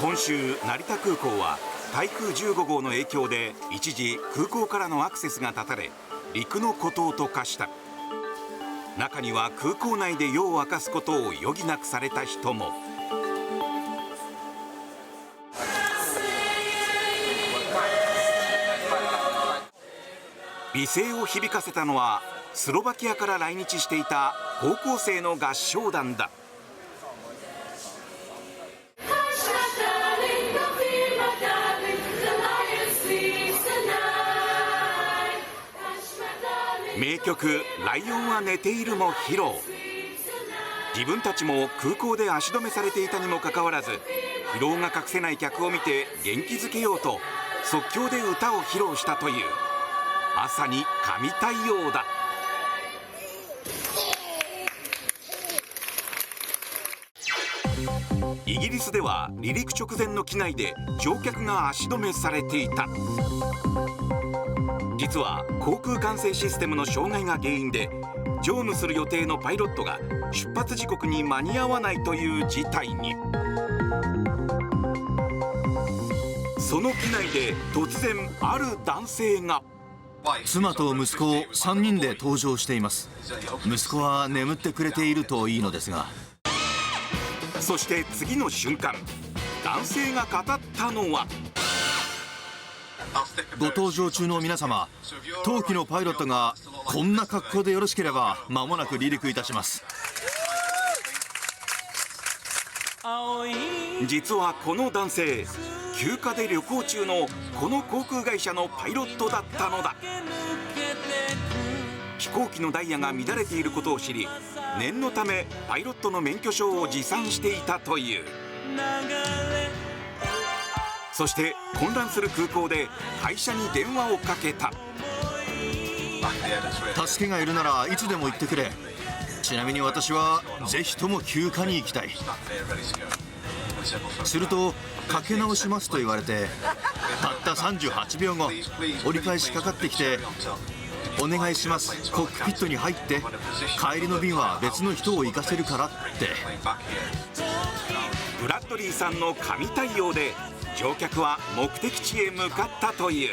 今週、成田空港は台風15号の影響で一時空港からのアクセスが断たれ陸の孤島と化した。中には空港内で夜を明かすことを余儀なくされた人も。美声を響かせたのはスロバキアから来日していた高校生の合唱団だ。名曲「ライオンは寝ている」も披露。自分たちも空港で足止めされていたにもかかわらず疲労が隠せない客を見て元気づけようと即興で歌を披露したという。まさに神対応だ。イギリスでは離陸直前の機内で乗客が足止めされていた。実は航空管制システムの障害が原因で乗務する予定のパイロットが出発時刻に間に合わないという事態に。その機内で突然ある男性が。妻と息子を3人で搭乗しています。息子は眠ってくれているといいのですが。そして次の瞬間、男性が語ったのは。ご搭乗中の皆様、当機のパイロットがこんな格好でよろしければ間もなく離陸いたします。実はこの男性、休暇で旅行中のこの航空会社のパイロットだったのだ。飛行機のダイヤが乱れていることを知り、念のためパイロットの免許証を持参していたという。そして混乱する空港で会社に電話をかけた。助けがいるならいつでも言ってくれ。ちなみに私はぜひとも休暇に行きたい。するとかけ直しますと言われて、たった38秒後折り返しかかってきて、お願いします、コックピットに入って、帰りの便は別の人を行かせるからって。ブラッドリーさんの神対応で乗客は目的地へ向かったという。